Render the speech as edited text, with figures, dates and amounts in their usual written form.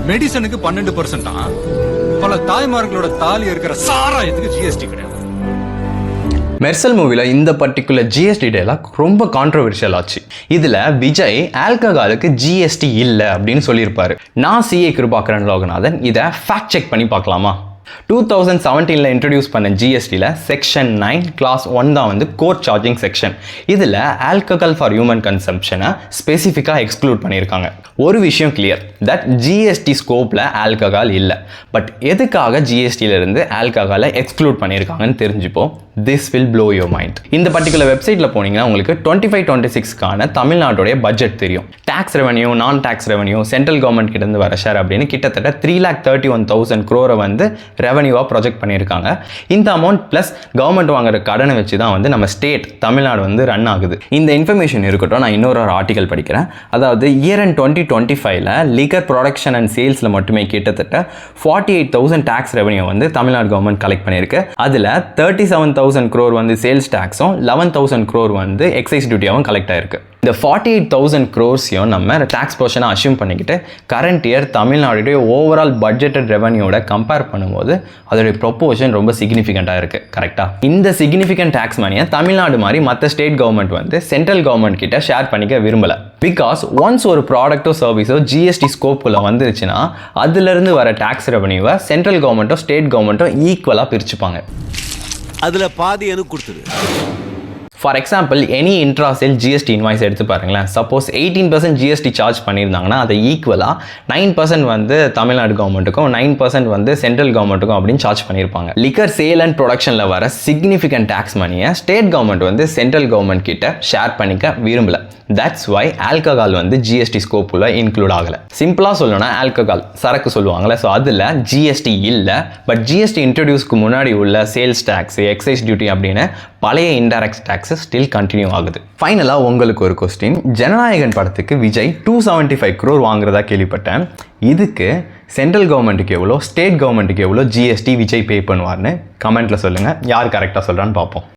மெடிசனுக்கு 12%. பல தாய்மார்களோட தாலி இருக்கிற சாராயத்துக்கு ஜிஎஸ்டி கிடையாது. மெர்சல் மூவியில் இந்த பர்டிகுலர் ஜிஎஸ்டி டேலாக் ரொம்ப கான்ட்ரவர்ஷியல் ஆச்சு. இதில் விஜய் ஆல்கஹாலுக்கு ஜிஎஸ்டி இல்லை அப்படின்னு சொல்லியிருப்பாரு. நான் சிஏ கிருபாகரன் லோகநாதன். இதை ஃபேக்ட் செக் பண்ணி பார்க்கலாமா? 2017 இன்ட்ரடியூஸ் பண்ண ஜிஎஸ்டியில் செக்ஷன் 9 கிளாஸ் 1 தான் வந்து கோர் சார்ஜிங் செக்ஷன். இதில் ஆல்கஹால் ஃபார் ஹியூமன் கன்சம்ஷனை ஸ்பெசிஃபிக்காக எக்ஸ்க்ளூட் பண்ணியிருக்காங்க. ஒரு விஷயம் கிளியர், தட் ஜிஎஸ்டி ஸ்கோப்பில் ஆல்கஹால் இல்லை. பட் எதுக்காக ஜிஎஸ்டியிலிருந்து ஆல்கஹாலை எக்ஸ்க்ளூட் பண்ணியிருக்காங்கன்னு தெரிஞ்சுப்போம். This will flow your mind. இந்த பர்டிகுலர் வெப்சைட்டில் போனீங்கன்னா உங்களுக்கு 25-26க்கான தமிழ்நாட்டுடைய பட்ஜெட் தெரியும். டேக்ஸ் ரெவன்யூ, நான் டேக்ஸ் ரெவன்யூ, சென்ட்ரல் கவர்மெண்ட் கிட்ட இருந்து வர ஷேர் அப்படின்னு கிட்டத்தட்ட 3,31,000 crore வந்து ரெவன்யூவாக ப்ரொஜெக்ட் பண்ணியிருக்காங்க. இந்த அமௌண்ட் ப்ளஸ் கவர்மெண்ட் வாங்குற கடனை வச்சு தான் வந்து நம்ம ஸ்டேட் தமிழ்நாடு வந்து ரன் ஆகுது. இந்த இன்ஃபர்மேஷன் இருக்கட்டும், நான் இன்னொரு ஆர்டிகல் படிக்கிறேன். அதாவது இயர் அண்ட் 2025ல் லிகர் ப்ரொடக்ஷன் அண்ட் சேல்ஸில் மட்டுமே கிட்டத்தட்ட 48,000 டேக்ஸ் ரெவன்யூ வந்து தமிழ்நாடு கவர்மெண்ட் கலெக்ட் பண்ணியிருக்கு. அதில் 37,000 crore வந்து சேல்ஸ் டேக்ஸும் 11,000 crore வந்து எக்ஸைஸ் டியூட்டியாகவும் கலெக்ட் ஆயிருக்கு. இந்த 48,000 crores-யும் நம்ம டேக்ஸ் போர்ஷனாக அஷ்யூம் பண்ணிக்கிட்டு கரண்ட் இயர் தமிழ்நாடுடைய ஓவரால் பட்ஜெட்டட் ரெவன்யூவோட கம்பேர் பண்ணும்போது அதோடைய ப்ரொப்போர்ஷன் ரொம்ப சிக்னிஃபிகண்ட்டாக இருக்குது. கரெக்டாக இந்த சிக்னிஃபிகண்ட் டேக்ஸ் மணியை தமிழ்நாடு மாதிரி மற்ற ஸ்டேட் கவர்மெண்ட் வந்து சென்ட்ரல் கவர்மெண்ட் கிட்ட ஷேர் பண்ணிக்க விரும்பலை. பிகாஸ் ஒன்ஸ் ஒரு ப்ராடக்ட்டோ சர்வீஸோ ஜிஎஸ்டி ஸ்கோப்புக்குள்ளே வந்துருச்சுன்னா அதுலேருந்து வர டேக்ஸ் ரெவன்யூவை சென்ட்ரல் கவர்மெண்ட்டோ ஸ்டேட் கவர்மெண்ட்டோ ஈக்குவலாக பிரிச்சுப்பாங்க. அதில் பாதி எனக்கு கொடுத்துரு. For example, any intra sale GST invoice எடுத்து பாருங்களேன். சப்போஸ் 18% ஜிஎஸ்டி சார்ஜ் பண்ணியிருந்தாங்கன்னா அதை ஈக்குவலாக 9% வந்து தமிழ்நாடு கவர்மெண்ட்டுக்கும் 9% வந்து சென்ட்ரல் கவர்மெண்ட்டுக்கும் அப்படின்னு சார்ஜ் பண்ணியிருப்பாங்க. லிக்கர் சேல் அண்ட் ப்ரொடக்ஷனில் வர சிக்னிஃபிகண்ட் டேக்ஸ் மணியை ஸ்டேட் கவர்மெண்ட் வந்து சென்ட்ரல் கவர்மெண்ட் கிட்ட ஷேர் பண்ணிக்க விரும்பல. தட்ஸ் வை ஆல்கஹால் வந்து ஜிஎஸ்டி ஸ்கோப்புல இன்க்ளூட் ஆகலை. சிம்பிளாக சொல்லணும்னா ஆல்கஹால் சரக்கு சொல்லுவாங்கள்ல, ஸோ அதில் ஜிஎஸ்டி இல்லை. பட் ஜிஎஸ்டி இன்ட்ரடியூஸ்க்கு முன்னாடி உள்ள சேல்ஸ் டேக்ஸ், எக்ஸைஸ் டியூட்டி அப்படின்னு பழைய இன்டைரக்ட் டேக்ஸ் ஸ்டில் கண்டினியூ ஆகுது. ஃபைனலாக உங்களுக்கு ஒரு கொஸ்டின். ஜனநாயகன் படத்துக்கு விஜய் 275 crore வாங்குறதா கேள்விப்பட்டேன். இதுக்கு சென்ட்ரல் கவர்மெண்ட்டுக்கு எவ்வளோ, ஸ்டேட் கவர்மெண்ட்டுக்கு எவ்வளோ ஜிஎஸ்டி விஜய் பே பண்ணுவார்னு கமெண்ட்டில் சொல்லுங்கள். யார் கரெக்டாக சொல்கிறான்னு பார்ப்போம்.